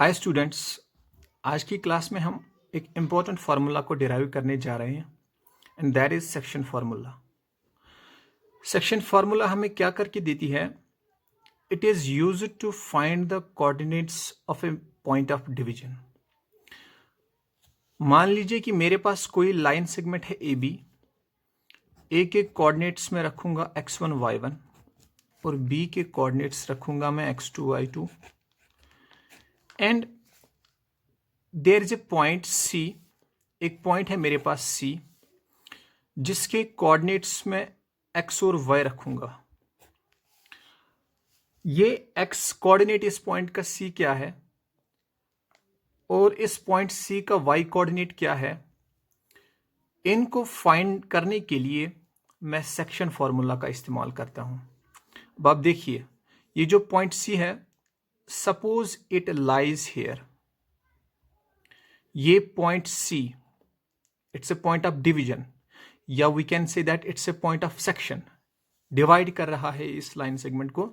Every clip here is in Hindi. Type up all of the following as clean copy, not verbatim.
हाय स्टूडेंट्स, आज की क्लास में हम एक इम्पॉर्टेंट फार्मूला को डिराइव करने जा रहे हैं and that is section formula. Section formula हमें क्या करके देती है? It is used to find the coordinates of a point of division. मान लीजिए कि मेरे पास कोई लाइन सेगमेंट है ए बी। ए के कोऑर्डिनेट्स में रखूंगा x1 y1 और बी के कोऑर्डिनेट्स रखूंगा मैं x2 y2 and there is a point C. एक पॉइंट है मेरे पास सी जिसके कोऑर्डिनेट्स में x और y रखूंगा। ये x कोऑर्डिनेट इस पॉइंट का c क्या है और इस पॉइंट c का y कोऑर्डिनेट क्या है, इनको फाइंड करने के लिए मैं सेक्शन फॉर्मूला का इस्तेमाल करता हूं। अब आप देखिए, ये जो पॉइंट c है, सपोज इट लाइज हियर। ये point C, it's a point of division, या we can say that it's a point of section. Divide कर रहा है इस लाइन सेगमेंट को।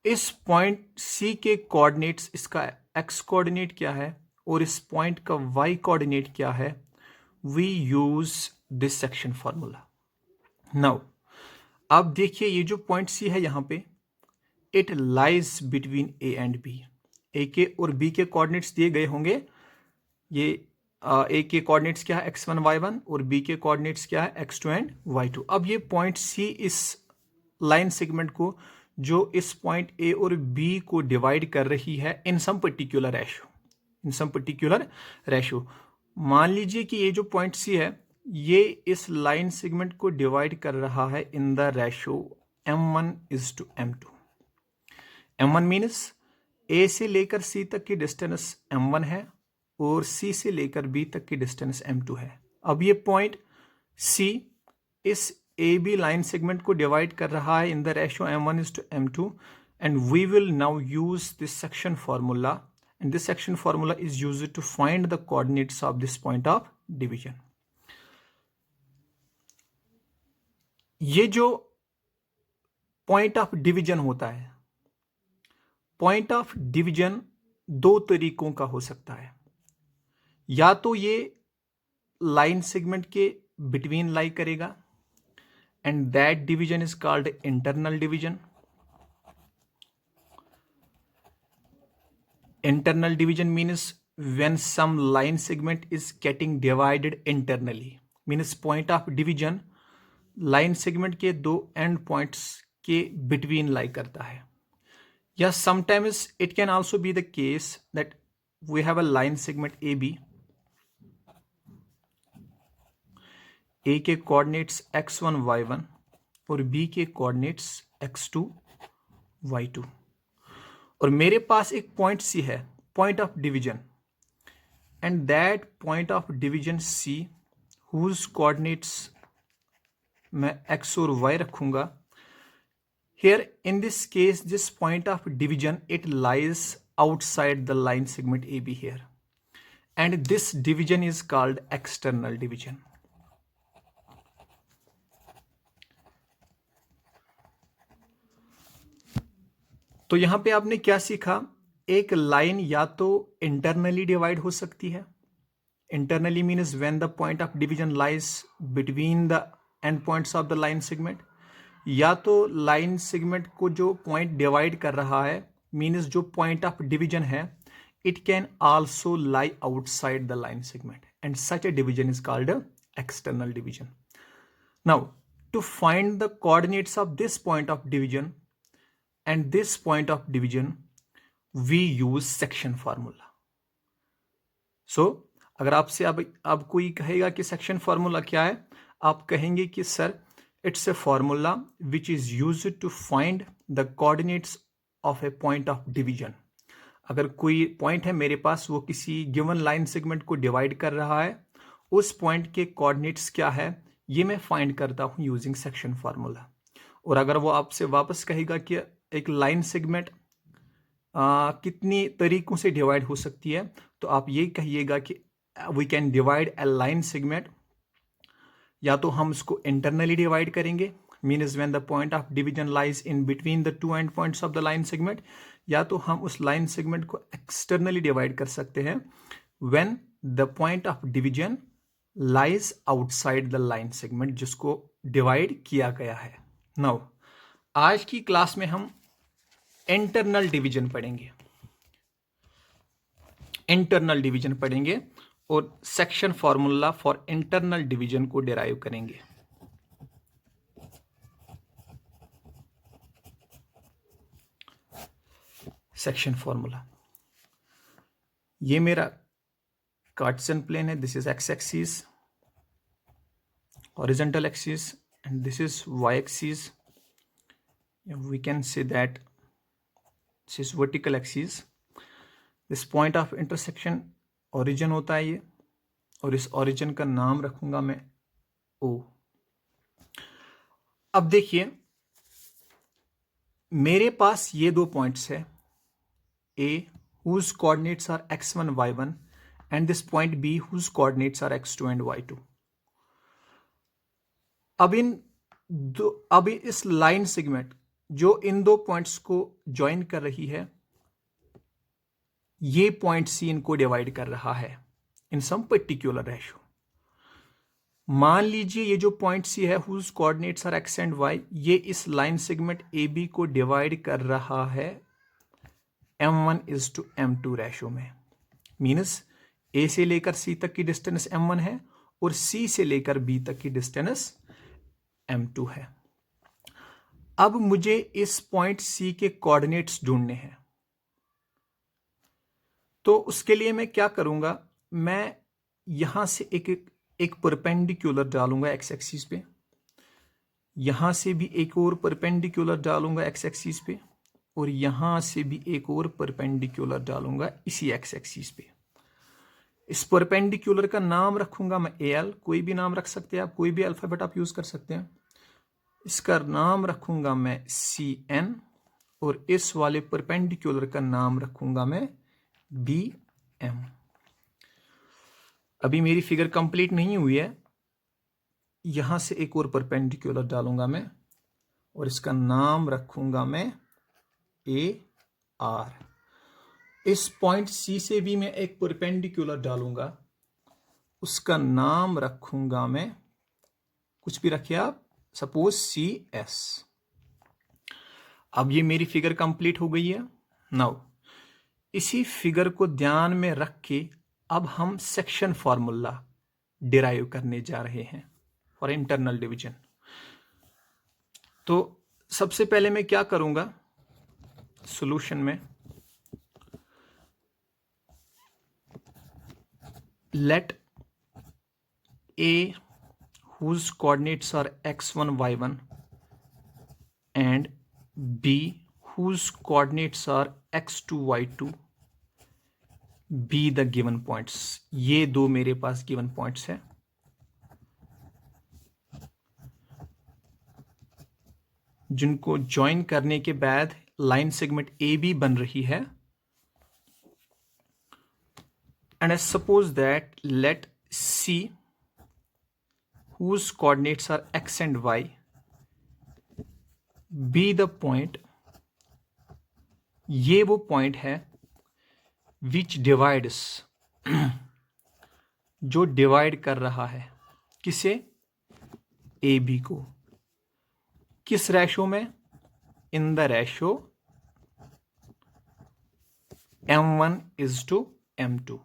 इस पॉइंट C के कोऑर्डिनेट्स, इसका x कोऑर्डिनेट क्या है और इस पॉइंट का y कोऑर्डिनेट क्या है, we use this section formula. Now आप देखिए, ये जो पॉइंट C है यहां पे, it lies between A and B। A के और B के कोऑर्डिनेट्स दिए गए होंगे। ये ए के कोऑर्डिनेट्स क्या है x1 y1 और बी के कोऑर्डिनेट्स क्या है x2 एंड y2। अब ये पॉइंट सी इस लाइन सेगमेंट को, जो इस पॉइंट ए और बी को डिवाइड कर रही है इन सम पर्टिकुलर रेशियो, मान लीजिए कि ये जो पॉइंट सी है, ये इस लाइन सेगमेंट को डिवाइड कर रहा है in the ratio m1:m2। m1 means A से लेकर सी तक की डिस्टेंस m1 है और C से लेकर B तक की डिस्टेंस m2 है। अब ये पॉइंट C इस AB लाइन सेगमेंट को डिवाइड कर रहा है in the ratio m1:m2 and we will now use this section formula and this section formula is used to find the coordinates of this point of division. ये जो पॉइंट ऑफ डिवीजन होता है, पॉइंट ऑफ डिवीजन दो तरीकों का हो सकता है। या तो ये लाइन सेगमेंट के बिटवीन लाई करेगा and that division is called internal division. Internal division means when some line segment is getting divided internally, means point of division line segment के दो एंड पॉइंट्स के बिटवीन लाई करता है। या sometimes it can also be the case that we have a line segment A B. A के कोऑर्डिनेट्स x1 y1 और B के कोऑर्डिनेट्स x2 y2 और मेरे पास एक पॉइंट C है, point of division, and that point of division C whose coordinates मैं x और y रखूंगा। Here in this case this point of division it lies outside the line segment AB here and this division is called external division. तो यहां पे आपने क्या सीखा? एक लाइन या तो इंटरनली डिवाइड हो सकती है, internally means when the point of division lies between the end points of the line segment, या तो लाइन सेगमेंट को जो पॉइंट डिवाइड कर रहा है मीन्स जो पॉइंट ऑफ डिवीजन है, it can also lie outside the line segment and such a division is called external division. Now to find the coordinates of this point of division and this point of division we use section formula. So अगर आपसे अब कोई कहेगा कि सेक्शन फार्मूला क्या है, आप कहेंगे कि sir it's a formula which is used to find the coordinates of a point of division. अगर कोई पॉइंट है मेरे पास, वो किसी गिवन लाइन सेगमेंट को डिवाइड कर रहा है, उस पॉइंट के कोऑर्डिनेट्स क्या है, ये मैं फाइंड करता हूं यूजिंग सेक्शन फार्मूला। और अगर वो आपसे वापस कहेगा कि एक लाइन सेगमेंट कितनी तरीकों से डिवाइड हो सकती है, तो आप ये कहिएगा कि we can divide a line segment, या तो हम इसको इंटरनली डिवाइड करेंगे means when the point of division lies in between the two end points of the line segment, या तो हम उस लाइन सेगमेंट को एक्सटर्नली डिवाइड कर सकते हैं when the point of division lies outside the line segment जिसको डिवाइड किया गया है। नाउ आज की क्लास में हम इंटरनल डिवीजन पढ़ेंगे, इंटरनल डिवीजन पढ़ेंगे और section formula for internal division को डिराइव करेंगे। सेक्शन फॉर्मूला, ये मेरा कार्टेशियन प्लेन है, this is x axis, horizontal axis, and this is y axis. We can say that this is vertical axis. This point of intersection origin होता है ये, और इस origin का नाम रखूंगा मैं O। अब देखिए मेरे पास ये दो पॉइंट्स है, A whose coordinates are x1 y1 and this point B whose coordinates are x2 and y2। अब इस लाइन सेगमेंट जो इन दो पॉइंट्स को ज्वाइन कर रही है, ये पॉइंट सी इनको डिवाइड कर रहा है इन सम पर्टिकुलर रेशियो। मान लीजिए ये जो पॉइंट सी है whose coordinates are X and Y, ये इस लाइन सेगमेंट ए बी को डिवाइड कर रहा है m1:m2 रेशियो में। मीन्स ए से लेकर सी तक की डिस्टेंस m1 है और सी से लेकर बी तक की डिस्टेंस m2 है। अब मुझे इस पॉइंट सी के कोऑर्डिनेट्स ढूंढने हैं, तो उसके लिए मैं क्या करूंगा, मैं यहां से एक परपेंडिकुलर डालूंगा एक्स एक्सिस पे, यहां से भी एक और परपेंडिकुलर डालूंगा एक्स एक्सिस पे, और यहां से भी एक और परपेंडिकुलर डालूंगा इसी एक्स एक्सिस पे। इस परपेंडिकुलर का नाम रखूंगा मैं AL, कोई भी नाम रख सकते हैं आप, कोई भी अल्फाबेट आप यूज कर सकते हैं। इसका नाम रखूंगा मैं CN, और इस वाले परपेंडिकुलर का नाम रखूंगा मैं BM। अभी मेरी फिगर कंप्लीट नहीं हुई है, यहां से एक और परपेंडिकुलर डालूंगा मैं और इसका नाम रखूंगा मैं AR। इस पॉइंट C से भी मैं एक परपेंडिकुलर डालूंगा, उसका नाम रखूंगा मैं, कुछ भी रखिए आप, सपोज CS। अब ये मेरी फिगर कंप्लीट हो गई है। नाउ इसी फिगर को ध्यान में रख के अब हम सेक्शन फॉर्मूला डिराइव करने जा रहे हैं फॉर इंटरनल डिवीजन। तो सबसे पहले मैं क्या करूंगा, सॉल्यूशन में let A whose coordinates are x1 y1 and B whose coordinates are x2 y2 be the given points। ये दो मेरे पास गिवन पॉइंट्स हैं। जिनको ज्वाइन करने के बाद लाइन सेगमेंट AB बन रही है। And I suppose that let C whose coordinates are x and y be the point, ये वो पॉइंट है which divides जो डिवाइड कर रहा है किसे, AB को, किस रेशो में, इन द रेशो m1:m2।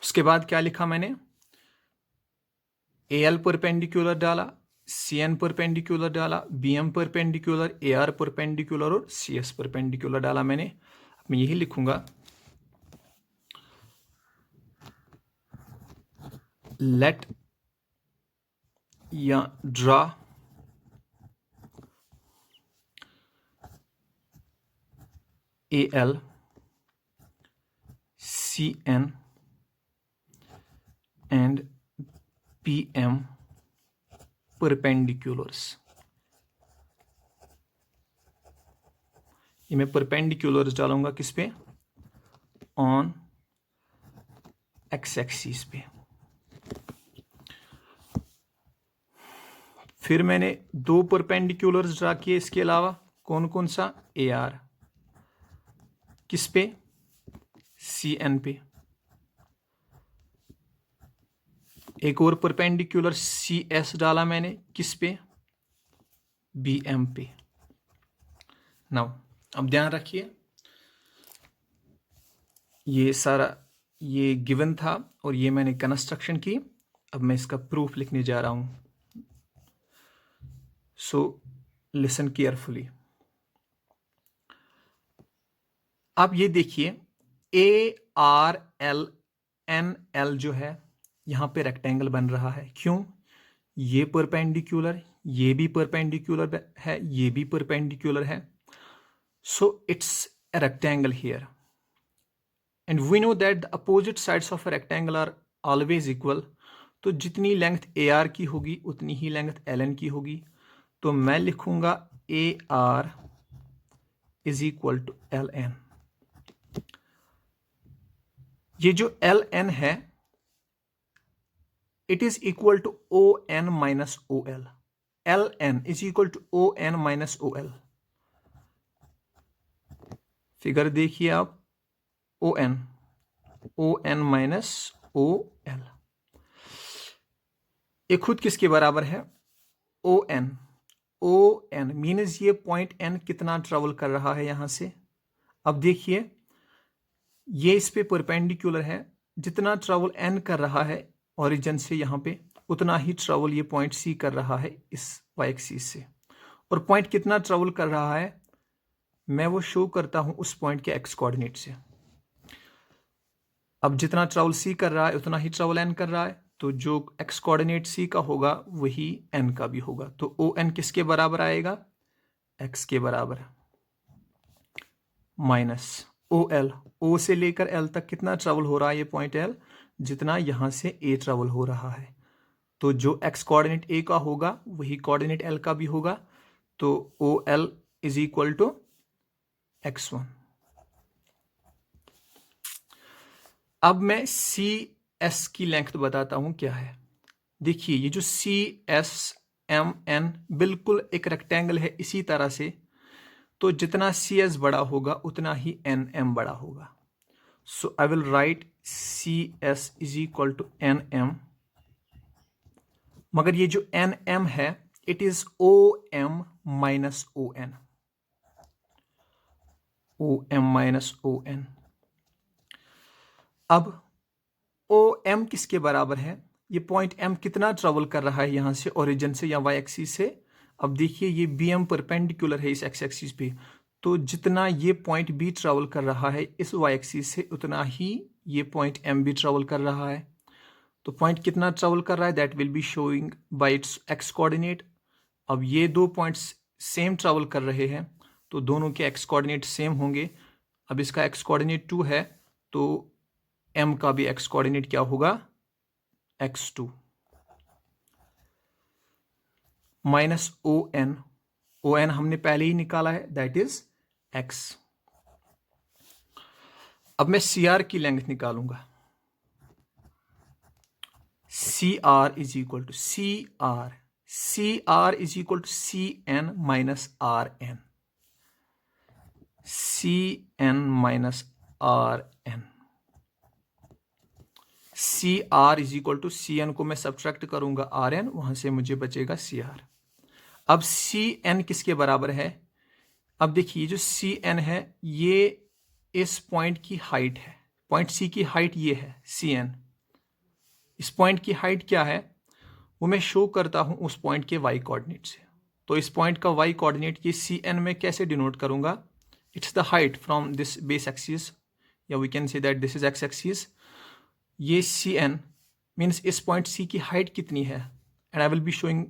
उसके बाद क्या लिखा मैंने, AL परपेंडिकुलर डाला, CN परपेंडिकुलर डाला, BM परपेंडिकुलर, AR परपेंडिकुलर और CS परपेंडिकुलर डाला मैंने। मैं यही लिखूंगा, लेट या draw AL CN and PM perpendiculars। ये मैं परपेंडिकुलर्स डालूंगा किस पे, ऑन एक्स एक्सिस पे। फिर मैंने 2 परपेंडिकुलर्स ड्रा किए इसके अलावा, कौन कौन सा, AR किस पे, CN पे, एक और परपेंडिकुलर CS डाला मैंने किस पे, BM पे। नाउ अब ध्यान रखिए, ये सारा ये गिवन था और ये मैंने कंस्ट्रक्शन की। अब मैं इसका प्रूफ लिखने जा रहा हूं, सो लिसन केयरफुली। आप ये देखिए, ARLNL जो है यहां पे रेक्टेंगल बन रहा है। क्यों? ये परपेंडिकुलर, ये भी परपेंडिकुलर है, ये भी परपेंडिकुलर है, so it's a rectangle here, and we know that the opposite sides of a rectangle are always equal। तो जितनी लेंथ AR की होगी उतनी ही लेंथ LN की होगी। तो मैं लिखूंगा AR is equal to LN। ये जो LN है it is equal to ON minus OL। LN is equal to ON minus OL। Figure देखिए आप, ON माइनस OL, ये खुद किसके बराबर है, ON मीन्स ये पॉइंट N कितना ट्रेवल कर रहा है यहां से। अब देखिए ये इस पे परपेंडिकुलर है, जितना ट्रेवल N कर रहा है ओरिजिन से यहां पे, उतना ही ट्रेवल ये पॉइंट C कर रहा है इस y एक्सिस से। और पॉइंट कितना ट्रेवल कर रहा है मैं वो शो करता हूं उस पॉइंट के x कोऑर्डिनेट से। अब जितना ट्रेवल C कर रहा है उतना ही ट्रेवल N कर रहा है, तो जो x कोऑर्डिनेट C का होगा वही N का भी होगा। तो ON किसके बराबर आएगा, x के बराबर, माइनस OL, O से लेकर L तक कितना ट्रेवल हो रहा है ये पॉइंट L, जितना यहां से A ट्रेवल हो रहा है। तो जो x कोऑर्डिनेट A का होगा वही कोऑर्डिनेट L का भी होगा। तो OL is equal to x1। अब मैं CS की लेंथ बताता हूं क्या है। देखिए ये जो CSMN बिल्कुल एक रेक्टेंगल है इसी तरह से, तो जितना CS बड़ा होगा उतना ही NM बड़ा होगा। So I will write CS is equal to NM, मगर ये जो NM है it is OM minus ON, OM minus ON। अब OM किसके बराबर है, ये पॉइंट M कितना ट्रेवल कर रहा है यहां से ओरिजिन से या y एक्सिस से। अब देखिए ये BM परपेंडिकुलर है इस x एक्सिस पे, तो जितना ये पॉइंट B ट्रेवल कर रहा है इस y एक्सिस से उतना ही ये पॉइंट M भी ट्रेवल कर रहा है। तो पॉइंट कितना ट्रेवल कर रहा है that will be showing bye it's x coordinate. अब ये दो पॉइंट्स सेम ट्रेवल कर रहे हैं तो दोनों के x कोऑर्डिनेट सेम होंगे। अब इसका x कोऑर्डिनेट 2 है तो M का भी x कोऑर्डिनेट क्या होगा, x2 माइनस ON हमने पहले ही निकाला है दैट इज x। अब मैं CR की लेंथ निकालूंगा। CR is equal to CR is equal to CN minus RN, CN minus RN। CR is equal to CN को मैं सब्ट्रैक्ट करूंगा RN, वहां से मुझे बचेगा CR। अब CN किसके बराबर है, अब देखिए जो CN है ये इस पॉइंट की हाइट है, पॉइंट C की हाइट ये है CN। इस पॉइंट की हाइट क्या है वो मैं शो करता हूं उस पॉइंट के y कोऑर्डिनेट से। तो इस पॉइंट का y कोऑर्डिनेट ये CN में कैसे डिनोट करूंगा, it's the height from this base axis, या we can say that this is x axis. ये CN मीन्स इस पॉइंट C की हाइट कितनी है, and I will be showing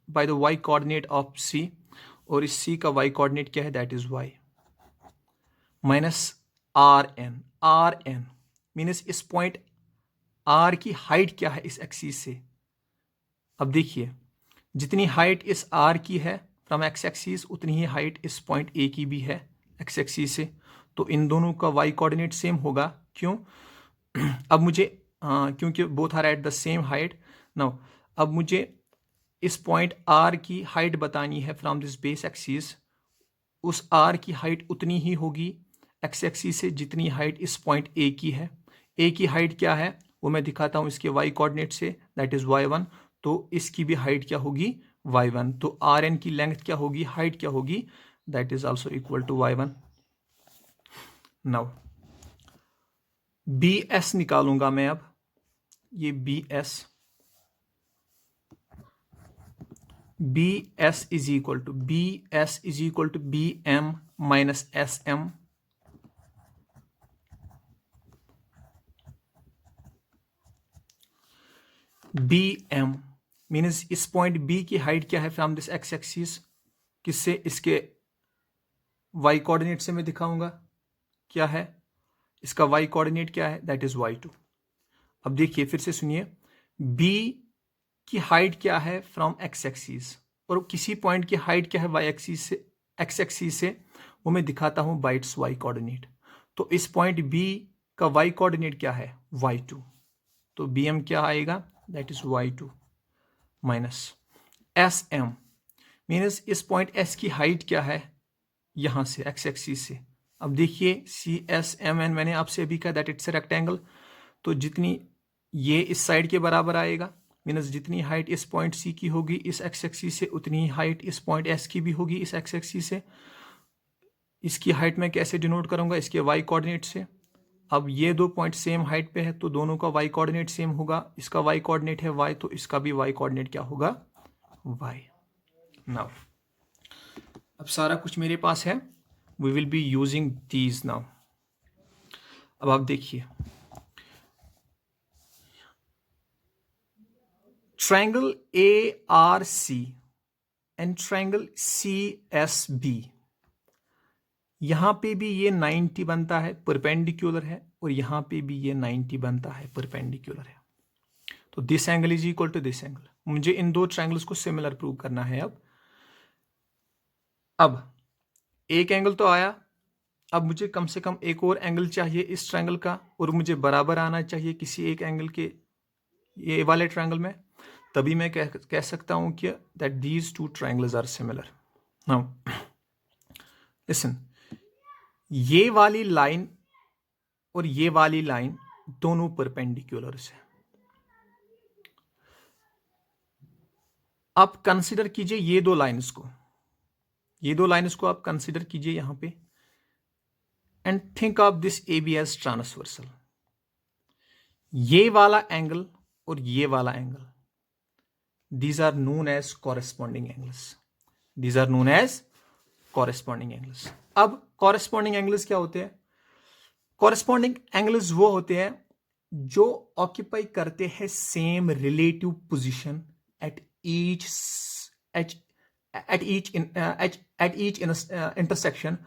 by the y coordinate of C, और इस C का y कोऑर्डिनेट क्या है that is y minus RN means इस पॉइंट R की हाइट क्या है इस एक्सिस से। अब देखिए जितनी हाइट इस R की है फ्रॉम x एक्सिस उतनी ही हाइट इस पॉइंट A की भी है x एक्सिस से, तो इन दोनों का y कोऑर्डिनेट सेम होगा। क्यों, अब मुझे क्योंकि both are at the same height. Now अब मुझे इस पॉइंट आर की हाइट बतानी है फ्रॉम दिस बेस एक्सिस, उस आर की हाइट उतनी ही होगी एक्स एक्सिस से जितनी हाइट इस पॉइंट ए की है। ए की हाइट क्या है वो मैं दिखाता हूं इसके वाई कोऑर्डिनेट से, दैट इज y1। तो इसकी भी हाइट क्या होगी y1। तो आर एन की लेंथ क्या होगी, हाइट क्या होगी, that is also equal to y1। Now B S निकालूंगा मैं अब, ये B S is equal to B M minus S M. B M means इस पॉइंट बी की हाइट क्या है फ्रॉम दिस एक्स एक्सिस, किससे, इसके वाई कोऑर्डिनेट से मैं दिखाऊंगा क्या है, इसका वाई कोऑर्डिनेट क्या है, दैट इज y2। अब देखिए फिर से सुनिए, बी की हाइट क्या है फ्रॉम एक्स एक्सिस, और किसी पॉइंट की हाइट क्या है वाई एक्सिस से, एक्स एक्सिस से, वो मैं दिखाता हूं बाय इट्स वाई कोऑर्डिनेट। तो इस पॉइंट बी का वाई कोऑर्डिनेट क्या है y2, तो बी एम क्या आएगा, that is y2 minus S M means इस पॉइंट एस की हाइट क्या है यहां से एक्स एक्सिस से। अब देखिए सी एस एम एन मैंने आपसे अभी कहा दैट इट्स ए रेक्टेंगल, तो जितनी ये इस साइड के बराबर आएगा, मीन्स जितनी हाइट इस पॉइंट सी की होगी इस एक्स एक्सिस से उतनी हाइट इस पॉइंट एस की भी होगी इस एक्स एक्सिस से। इसकी हाइट मैं कैसे डिनोट करूंगा, इसके वाई कोऑर्डिनेट से। अब ये दो पॉइंट सेम हाइट पे है तो दोनों का वाई कोऑर्डिनेट सेम होगा, इसका वाई कोऑर्डिनेट है वाई तो इसका भी वाई कोऑर्डिनेट क्या होगा, वाई। नाउ अब सारा कुछ मेरे पास है, we will be using these now. अब आप देखिए triangle ARC and triangle CSB, यहां पे भी ये 90 बनता है, परपेंडिकुलर है, और यहां पे भी ये 90 बनता है, परपेंडिकुलर है। तो this angle is equal to this angle. मुझे इन दो ट्रायंगल्स को सिमिलर प्रूव करना है। अब एक एंगल तो आया, अब मुझे कम से कम एक और एंगल चाहिए इस ट्रायंगल का, और मुझे बराबर आना चाहिए किसी एक एंगल के ये वाले ट्रायंगल में, तभी मैं कह सकता हूं कि that these two triangles are similar. Now listen, ये वाली लाइन और ये वाली लाइन दोनों परपेंडिकुलर्स है। आप कंसीडर कीजिए ये दो लाइंस को आप कंसीडर कीजिए यहां पे, and think of this AB as transversal. ये वाला एंगल और ये वाला angle, these are known as corresponding angles। अब corresponding angles क्या होते हैं, corresponding angles वो होते हैं जो ऑक्यूपाई करते हैं same relative position at each intersection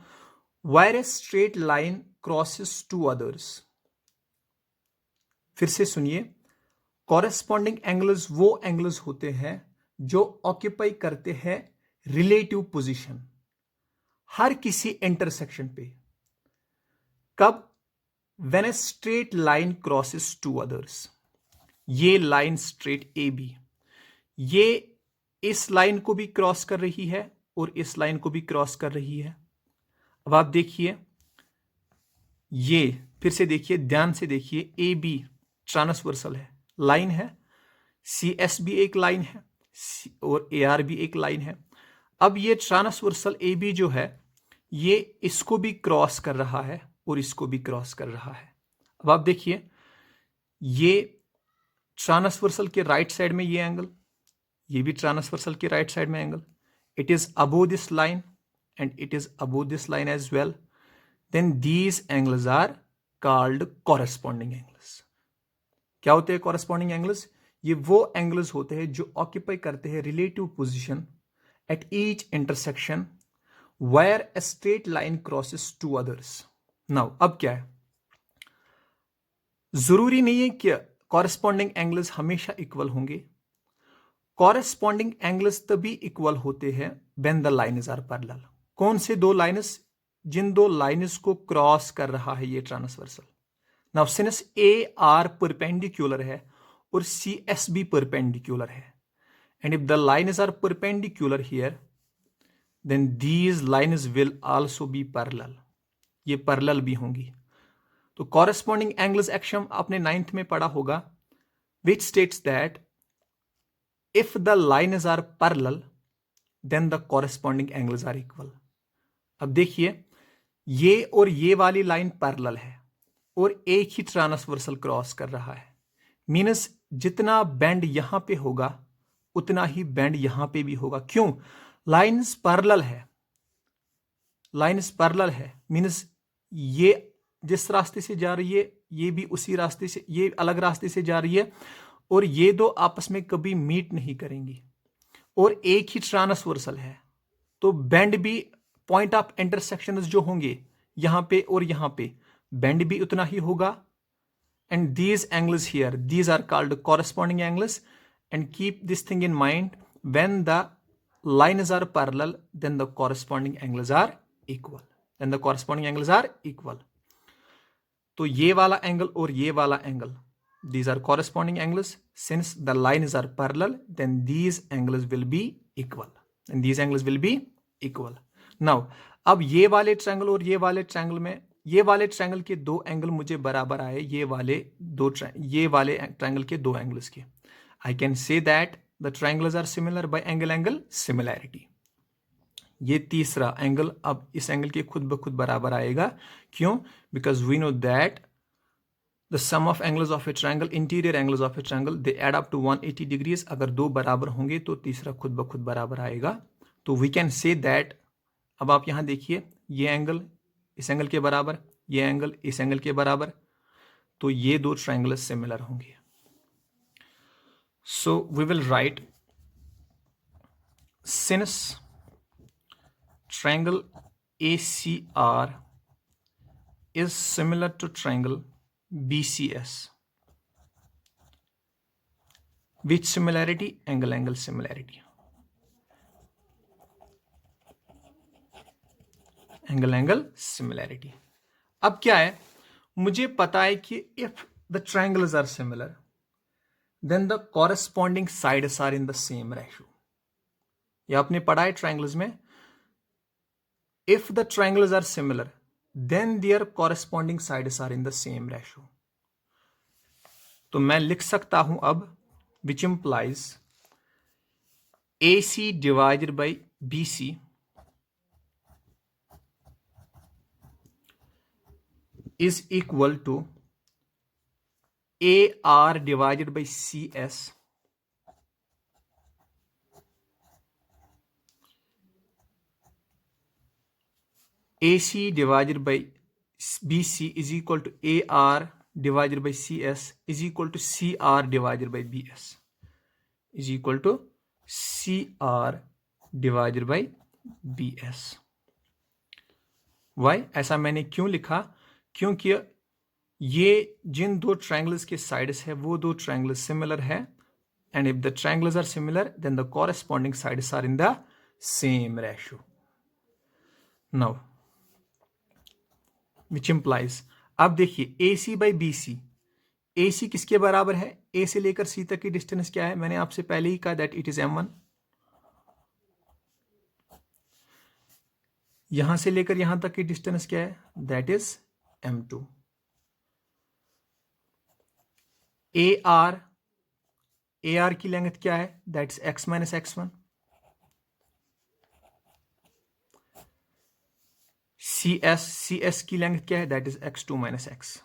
where a straight line crosses two others। फिर से सुनिए, कॉरेस्पॉन्डिंग एंगल्स वो एंगल्स होते हैं जो ऑक्यूपाई करते हैं रिलेटिव पोजीशन हर किसी इंटरसेक्शन पे। कब, when a straight line crosses two others. ये लाइन स्ट्रेट AB, ये इस लाइन को भी क्रॉस कर रही है और इस लाइन को भी क्रॉस कर रही है। अब आप देखिए, ये फिर से देखिए, ध्यान से देखिए, AB ट्रांसवर्सल है, लाइन है, CS भी एक लाइन है और AR भी एक लाइन है। अब ये ट्रांसवर्सल AB जो है ये इसको भी क्रॉस कर रहा है और इसको भी क्रॉस कर रहा है। अब आप देखिए, ये ट्रांसवर्सल के राइट साइड में ये एंगल, ये भी ट्रांसवर्सल के राइट साइड में angle, it is above this line and it is above this line as well, then these angles are called corresponding angles. क्या होते हैं कॉरेस्पॉन्डिंग एंगल्स, ये वो एंगल्स होते हैं जो ऑक्यूपाई करते हैं relative position at each intersection where a straight line crosses two others. Now अब क्या है, जरूरी नहीं है कि कॉरेस्पॉन्डिंग एंगल्स हमेशा इक्वल होंगे। कॉरेस्पॉन्डिंग एंगल्स तभी इक्वल होते हैं when the lines are parallel. कौन से दो लाइन्स, जिन दो लाइन्स को क्रॉस कर रहा है ये transversal. Now since AR perpendicular है और CS भी परपेंडिकुलर है, and if the lines are perpendicular here, then these lines will also be parallel. ये parallel भी होंगी. तो corresponding angles axiom आपने 9th में पढ़ा होगा, which states that if the lines are parallel, then the corresponding angles are equal. अब देखिए, ये और ये वाली लाइन पैरेलल है और एक ही ट्रांसवर्सल क्रॉस कर रहा है. मीन्स जितना बेंड यहां पे होगा उतना ही बेंड यहां पे भी होगा. क्यों? लाइंस पैरेलल है. लाइंस पैरेलल है मीन्स ये जिस रास्ते से जा रही है ये भी उसी रास्ते से, ये अलग रास्ते से जा रही है और ये दो आपस में कभी मीट नहीं करेंगी और एक ही ट्रांसवर्सल है. तो बेंड भी, पॉइंट ऑफ इंटरसेक्शन जो होंगे यहां पे और यहां पे, बेंड भी उतना ही होगा. And these angles here, these are called corresponding angles. And keep this thing in mind, when the lines are parallel then the corresponding angles are equal. Then the corresponding angles are equal. तो ये वाला एंगल और ये वाला angle, these are corresponding angles. Since the lines are parallel, then these angles will be equal. And these angles will be equal. Now, अब ये वाले ट्रायंगल और ये वाले ट्रायंगल में, ये वाले ट्रायंगल के दो एंगल मुझे बराबर आए ये वाले ट्रायंगल के दो एंगल्स के. I can say that the triangles are similar by angle similarity. ये तीसरा एंगल अब इस एंगल के खुद ब खुद बराबर आएगा. क्यों? Because we know that the sum of angles of a triangle, interior angles of a triangle, they add up to 180 degrees. अगर दो बराबर होंगे तो तीसरा खुद ब खुद बराबर आएगा. तो we can say that, अब आप यहां देखिए, ये एंगल इस एंगल के बराबर, ये एंगल इस एंगल के बराबर, तो ये दो ट्रायंगल सिमिलर होंगे. So we will write, since triangle ACR is similar to triangle BCS. Which similarity? Angle similarity. Angle similarity. अब क्या है, मुझे पता है कि if the triangles are similar, then the corresponding sides are in the same ratio. ये आपने पढ़ा है ट्रायंगल्स में. If the triangles are similar, then their corresponding sides are in the same ratio. तो मैं लिख सकता हूं अब, which implies AC divided by BC is equal to AR divided by CS AC divided by BC is equal to AR divided by CS is equal to CR divided by BS is equal to CR divided by BS. Why? ऐसा मैंने क्यों लिखा? क्योंकि ये जिन दो ट्रायंगल्स के साइड्स है वो दो ट्रायंगल्स सिमिलर है. And if the triangles are similar then the corresponding sides are in the same ratio. Now which implies, अब देखिए AC by BC, AC किसके बराबर है? A से लेकर C तक की डिस्टेंस क्या है? मैंने आपसे पहले ही कहा दैट इट इज M1. यहां से लेकर यहां तक की डिस्टेंस क्या है? That is M2. AR की लेंथ क्या है? That is X minus X1. CS की लेंथ क्या है? That is X2 minus X.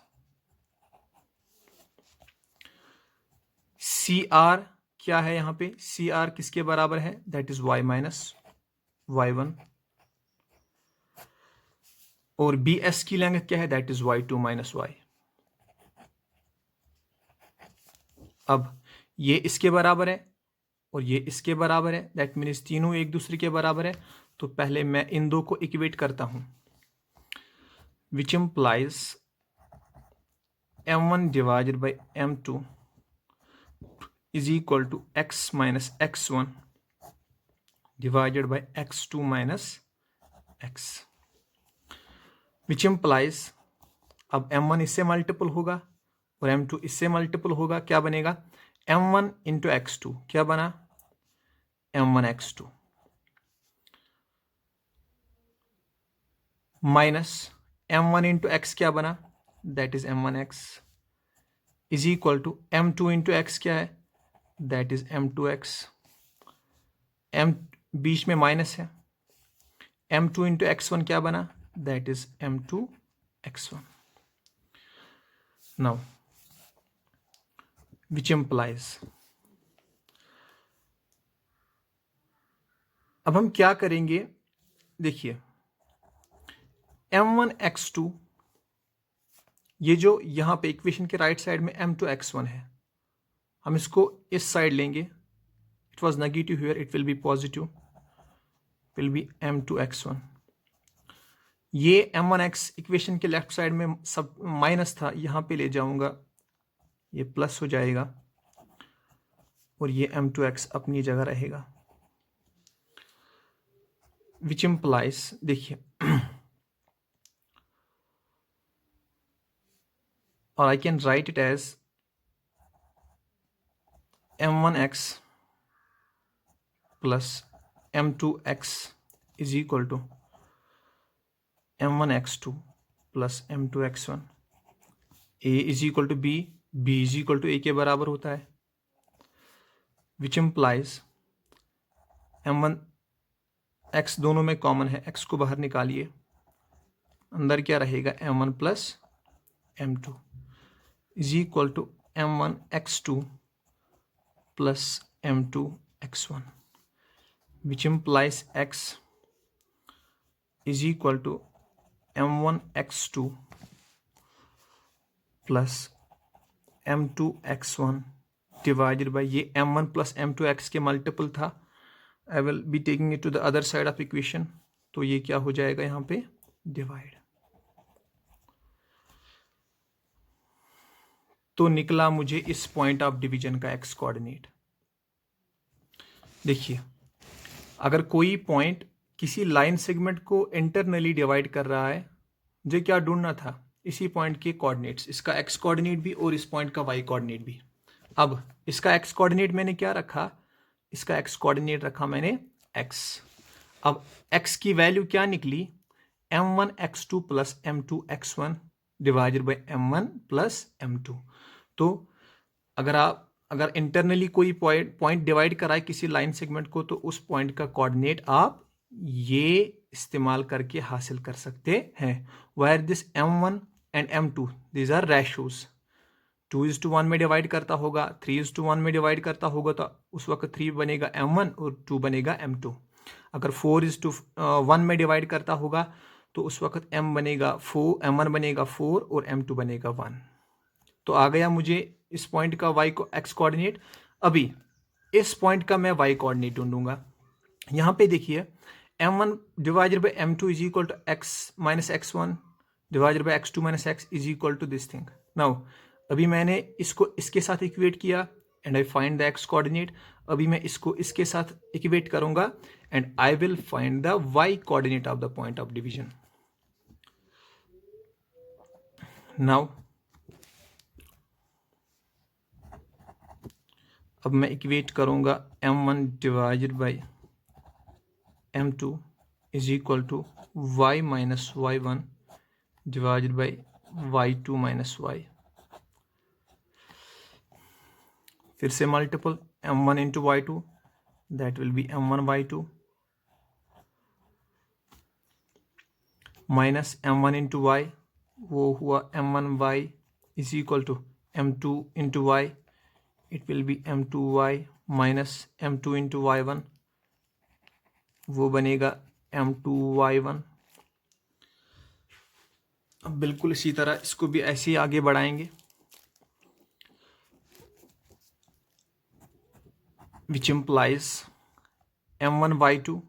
CR क्या है यहां पे? CR किसके बराबर है? That is Y minus Y1. और BS की लेंथ क्या है? That is Y2 minus Y. अब ये इसके बराबर है और ये इसके बराबर है, दैट मीन्स तीनों एक दूसरे के बराबर है. तो पहले मैं इन दो को इक्वेट करता हूं, which implies M1 divided by M2 is equal to X minus X1 divided by X2 minus X, which implies, अब M1 इससे मल्टीपल होगा और M2 इससे मल्टीपल होगा. क्या बनेगा? M1 इंटू X2 क्या बना? m1x2 minus m1 into x क्या बना, that is m1x is equal to m2 into x क्या है, दैट इज m2x, m बीच में माइनस है, m2 इंटू x1 क्या बना, that is m2x1. Now which implies, अब हम क्या करेंगे, देखिए m1x2, ये जो यहां पे इक्वेशन के राइट साइड में m2x1 है, हम इसको इस साइड लेंगे, it was negative here, it will B positive, will be m2x1. ये m1x इक्वेशन के लेफ्ट साइड में सब माइनस था, यहां पे ले जाऊंगा, ये प्लस हो जाएगा और ये m2x अपनी जगह रहेगा, विच इम्प्लाइज, देखिए और I can write it as m1x plus m2x is equal to m1x2 plus m2x1. a is equal to b, b is equal to a के बराबर होता है, विच इम्प्लाइज m1x दोनों में कॉमन है, x को बाहर निकालिए, अंदर क्या रहेगा, m1 plus m2 is equal to m1x2 plus m2x1, which implies x is equal to m1x2 plus m2x1 divided by, ये m1 प्लस m2x के मल्टीपल था, I will be taking it to the other side of equation, तो ये क्या हो जाएगा यहाँ पे, डिवाइड. तो निकला मुझे इस पॉइंट ऑफ डिवीजन का एक्स कोऑर्डिनेट. देखिए अगर कोई पॉइंट किसी लाइन सेगमेंट को इंटरनली डिवाइड कर रहा है, मुझे क्या ढूंढना था, इसी पॉइंट के कोऑर्डिनेट्स, इसका एक्स कोऑर्डिनेट भी और इस पॉइंट का वाई कोऑर्डिनेट भी. अब इसका एक्स कोऑर्डिनेट मैंने क्या रखा, इसका एक्स कोऑर्डिनेट रखा मैंने x. अब x की वैल्यू क्या निकली, m1x2 plus m2x1 divided by m1 plus m2. तो अगर इंटरनली कोई पॉइंट डिवाइड कराए किसी लाइन सेगमेंट को, तो उस पॉइंट का कोऑर्डिनेट आप ये इस्तेमाल करके हासिल कर सकते हैं, where this m1 and m2 these are ratios, 2:1 में डिवाइड करता होगा, 3:1 में डिवाइड करता होगा, तो उस वक्त 3 बनेगा m1 और 2 बनेगा m2. अगर 4:1 में डिवाइड करता होगा तो उस वक्त m1 बनेगा 4 और m2 बनेगा 1. तो आ गया मुझे इस पॉइंट का y को x कोऑर्डिनेट. अभी इस पॉइंट का मैं y कोऑर्डिनेट ढूंढूंगा. यहाँ पे देखिए m1 divided by m2 is equal to x minus x1 divided by x2 minus x is equal to this thing. Now अभी मैंने इसको इसके साथ इक्वेट किया and I find the x coordinate. अभी मैं इसको इसके साथ इक्वेट करूंगा and I will find the y coordinate of the point of division. Now अब मैं इक्वेट करूंगा m1 divided by m2 is equal to y minus y1 divided by y2 minus y. फिर से multiple m1 into y2, that will be m1 y2 minus m1 into y, वो हुआ m1 y is equal to m2 into y, it will be m2 y minus m2 into y1, वो बनेगा m2 y1. अब बिल्कुल इसी तरह इसको भी ऐसे ही आगे बढ़ाएंगे, विच इम्प्लाइज m1 y2.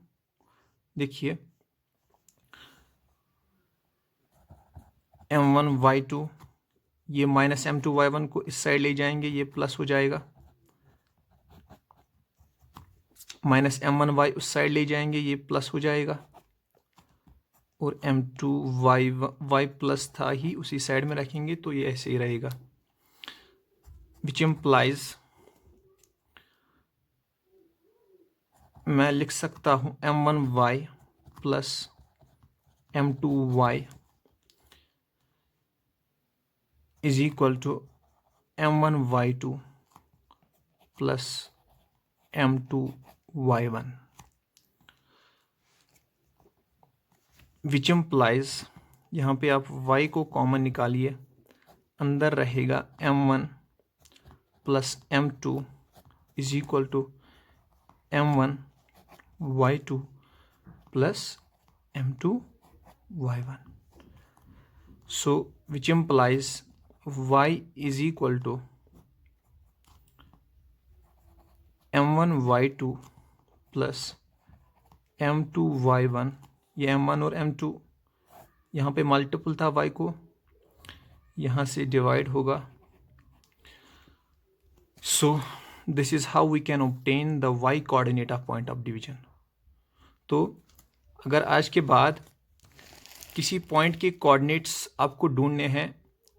देखिए m1 y2, ये माइनस m2 y1 को इस साइड ले जाएंगे, ये प्लस हो जाएगा, माइनस m1 y उस साइड ले जाएंगे, ये प्लस हो जाएगा, और m2 y प्लस था ही उसी साइड में रखेंगे, तो ये ऐसे ही रहेगा, विच इम्प्लाइज मैं लिख सकता हूँ m1y plus m2y is equal to m1y2 plus m2y1 which implies, यहाँ पे आप y को कॉमन निकालिए, अंदर रहेगा m1 plus m2 is equal to m1y2 plus m2y1. So which implies y is equal to m1y2 plus m2y1. ये m1 और m2 यहाँ पे मल्टीपल था, y को यहाँ से डिवाइड होगा. So this is how we can obtain the y coordinate of point of division. तो अगर आज के बाद किसी पॉइंट के कोऑर्डिनेट्स आपको ढूंढने हैं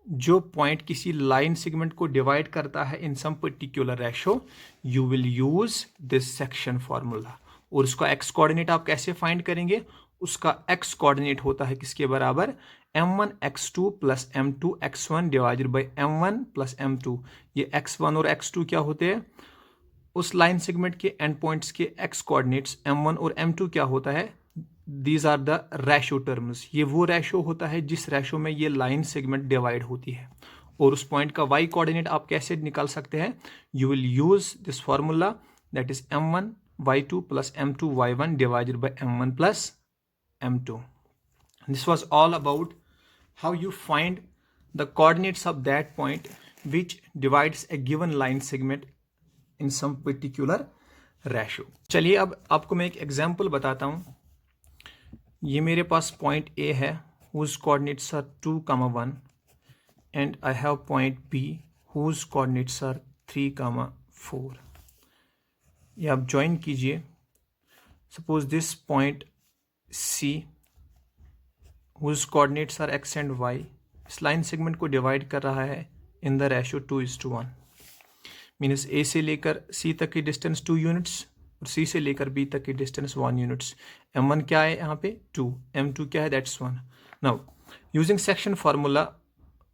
जो पॉइंट किसी लाइन सेगमेंट को डिवाइड करता है in some particular ratio, you will use this section formula. और उसका एक्स कोऑर्डिनेट आप कैसे फाइंड करेंगे? उसका एक्स कोऑर्डिनेट होता है किसके बराबर? m1 x2 plus m2 x1 divided by m1 plus m2. ये x1 और x2 क्या होते हैं? उस लाइन सेगमेंट के एंड पॉइंट्स के एक्स कोऑर्डिनेट्स m1 और m2 क्या होता है? These are the ratio terms. ये वो रेशो होता है जिस रेशो में ये लाइन सेगमेंट डिवाइड होती है. और उस पॉइंट का y कोऑर्डिनेट आप कैसे निकाल सकते हैं? You will use this formula, that is m1y2 plus m2y1 divided by m1 plus m2. This was all about how you find the coordinates of that point which divides a given line segment in some particular ratio. चलिए अब आपको मैं एक एग्जाम्पल बताता हूँ. ये मेरे पास पॉइंट A है whose coordinates are 2, 1 and I have point B whose coordinates are 3, 4. ये आप ज्वाइन कीजिए. Suppose this point C whose coordinates are x and y इस लाइन सेगमेंट को डिवाइड कर रहा है in the ratio 2:1. Means A से लेकर C तक की डिस्टेंस 2 यूनिट्स और C से लेकर B तक की डिस्टेंस 1 यूनिट्स. m1 क्या है यहाँ पे? 2. m2 क्या है? That's 1. Now using section formula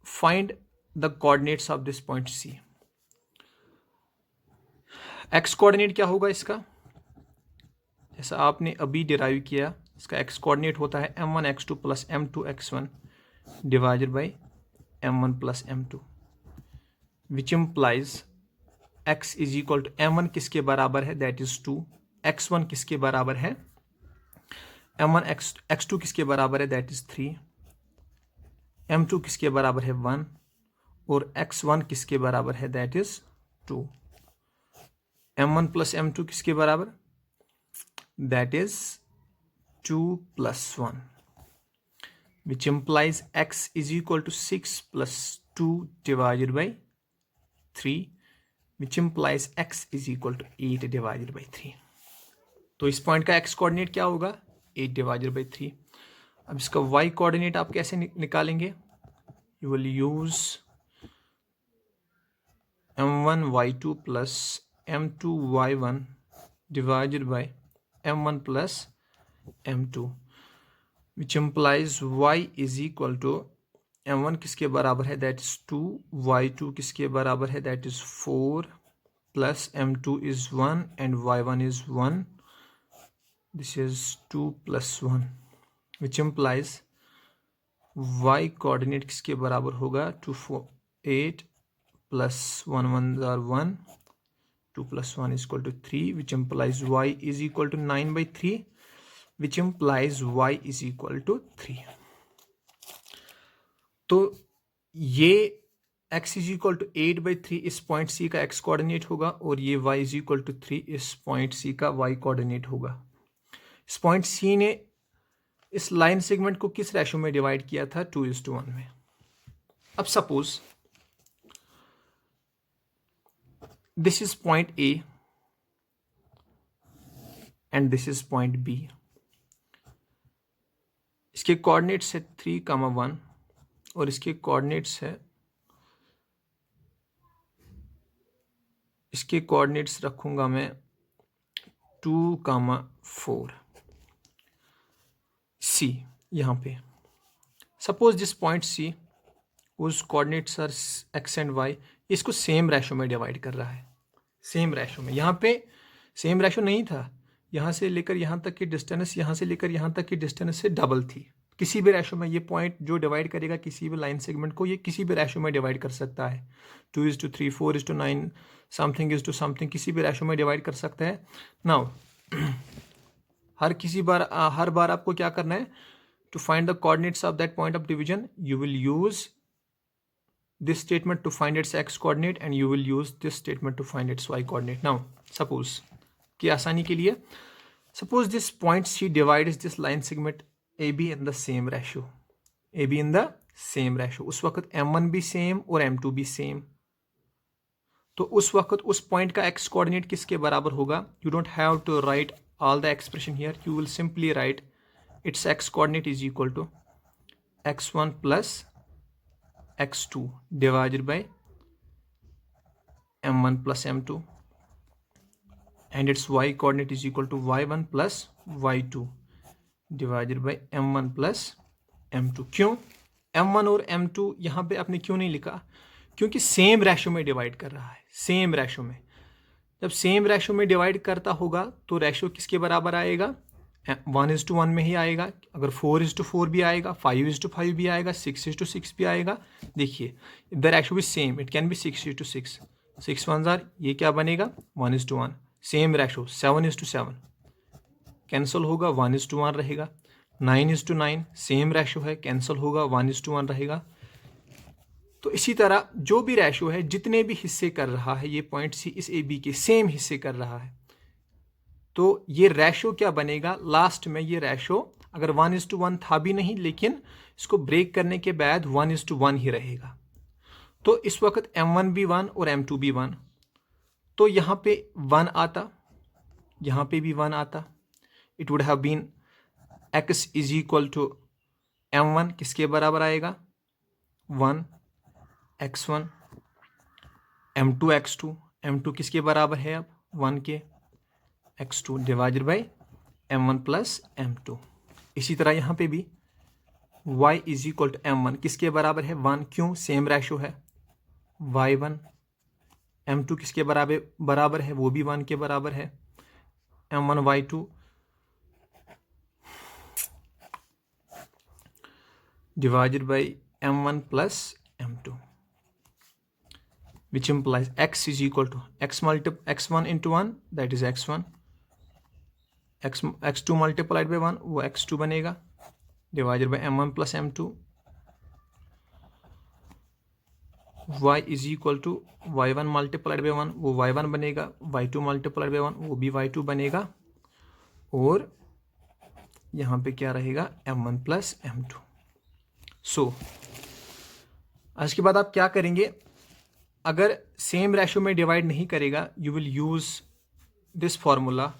find the coordinates of this point C. X coordinate क्या होगा इसका? जैसा आपने अभी डिराइव किया, इसका एक्स कोऑर्डिनेट होता है m1 x2 plus m2 x1 divided by m1 plus m2, which implies x is equal to m1 किसके बराबर है? That is 2. x1 किसके बराबर है? m1 x2 किसके बराबर है? That is 3. m2 किसके बराबर है? 1. और x1 किसके बराबर है? That is 2. m1 plus m2 किसके बराबर? That is 2 plus 1, which implies x is equal to 6 plus 2 divided by 3, which implies x is equal to 8 divided by 3. तो इस पॉइंट का x कोऑर्डिनेट क्या होगा? 8 divided by 3. अब इसका y कोऑर्डिनेट आप कैसे निकालेंगे? You will use m1y2 plus m2y1 divided by m1 plus m2, which implies y is equal to m1 किसके बराबर है? That is 2. y2 किसके बराबर है? That is 4 plus m2 is 1 and y1 is 1. This is 2 plus 1, which implies y coordinate किसके बराबर होगा? 2, 4, 8 plus 1, 1 are 1. 2 plus 1 is equal to 3, which implies y is equal to 9/3, which implies y is equal to 3. तो ये x is equal to 8/3 इस पॉइंट C का x कोऑर्डिनेट होगा और ये y is equal to 3 इस पॉइंट C का y कोऑर्डिनेट होगा. इस पॉइंट C ने इस लाइन सेगमेंट को किस रेशो में डिवाइड किया था? 2:1 में. अब suppose this is point A and this is point B. इसके कोऑर्डिनेट्स है 3, 1 और इसके कोऑर्डिनेट्स है, इसके कोऑर्डिनेट्स रखूंगा मैं 2,4 C यहाँ पे सपोज दिस पॉइंट C उस कोऑर्डिनेट्स आर x एंड y, इसको सेम रेशो में डिवाइड कर रहा है, सेम रेशो में। यहाँ पे सेम रेशो नहीं था, यहाँ से लेकर यहाँ तक की डिस्टेंस यहाँ से लेकर यहाँ तक की डिस्टेंस से डबल थी। किसी भी रेशो में ये पॉइंट जो डिवाइड करेगा किसी भी लाइन सेगमेंट को, ये किसी भी रेशो में डिवाइड कर सकता है। 2:3, 4:9, समथिंग इज टू समथिंग, किसी भी रेशो में डिवाइड कर सकता है। नाउ हर बार आपको क्या करना है, to find the coordinates of that point of division you will use this statement to find its x coordinate and you will use this statement to find its y coordinate. Now suppose कि आसानी के लिए suppose this point C divides this line segment AB in the same ratio, AB in the same ratio, उस वक्त M1 भी सेम और M2 भी सेम, तो उस वक्त उस पॉइंट का x कोऑर्डिनेट किसके बराबर होगा? You don't have to write all the expression here, you will simply write its x coordinate is equal to x1 plus x2 divided by m1 plus m2 and its y coordinate is equal to y1 plus y2 divided by m1 plus m2। क्यों m1 और m2 यहाँ पे आपने क्यों नहीं लिखा? क्योंकि सेम रेशो में डिवाइड कर रहा है, सेम रेशो में। जब सेम रेशो में डिवाइड करता होगा तो रेशो किसके बराबर आएगा? 1:1 में ही आएगा। अगर 4:4 भी आएगा, 5:5 भी आएगा, 6:6 भी आएगा। देखिए द रेशो भी same, it can be 6:6, 6 1s are, ये क्या बनेगा 1:1। सेम रेशो 7:7 कैंसिल होगा, 1:1 रहेगा। 9:9 सेम रेशो है, कैंसिल होगा, 1:1 रहेगा। तो इसी तरह जो भी रेशो है, जितने भी हिस्से कर रहा है ये पॉइंट सी इस ए बी के सेम हिस्से कर रहा है, तो ये रेशो क्या बनेगा लास्ट में? ये रेशो अगर 1:1 था भी नहीं, लेकिन इसको ब्रेक करने के बाद 1:1 ही रहेगा। तो इस वक्त m1 भी 1 और m2 भी 1, तो यहाँ पे 1 आता, यहाँ पे भी 1 आता। It would have been x is equal to m1 किसके बराबर आएगा? 1 x1, m2 x2, m2 किसके बराबर है अब? 1 के, x2 divided by m1 plus m2। इसी तरह यहाँ पे भी y is equal to m1 किसके बराबर है? 1। क्यों? सेम रेशो है, y1। m2 किसके बराबर है? वो भी 1 के बराबर है, m1 y2 divided by m1 plus m2, which implies x is equal to x1 into 1 that is x1, x2 multiplied by 1 वो x2 बनेगा, divided by m1 plus m2। y is equal to y1 multiplied by 1 वो y1 बनेगा, y2 मल्टीप्लाइड बाई 1 वो भी y2 बनेगा, और यहाँ पे क्या रहेगा? m1 plus m2। सो आज के बाद आप क्या करेंगे? अगर सेम रेशो में डिवाइड नहीं करेगा you will use this formula.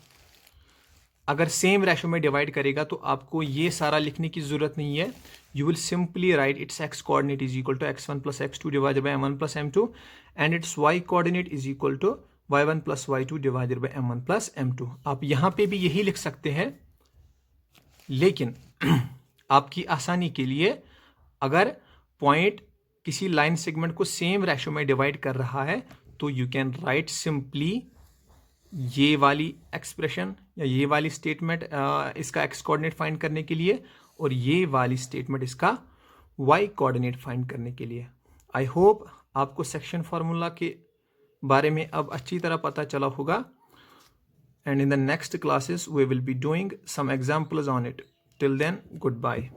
अगर सेम रेशो में डिवाइड करेगा तो आपको ये सारा लिखने की जरूरत नहीं है। You will simply write its x coordinate is equal to x1 plus x2 divided by m1 plus m2 and its y coordinate is equal to y1 plus y2 divided by m1 plus m2। आप यहाँ पे भी यही लिख सकते हैं, लेकिन आपकी आसानी के लिए अगर पॉइंट किसी लाइन सेगमेंट को सेम रेशो में डिवाइड कर रहा है तो यू कैन राइट सिंपली ये वाली एक्सप्रेशन या ये वाली स्टेटमेंट इसका x कोऑर्डिनेट फाइंड करने के लिए, और ये वाली स्टेटमेंट इसका y कोऑर्डिनेट फाइंड करने के लिए। आई होप आपको सेक्शन फार्मूला के बारे में अब अच्छी तरह पता चला होगा, and in the next classes we will be doing some examples on it. Till then good bye.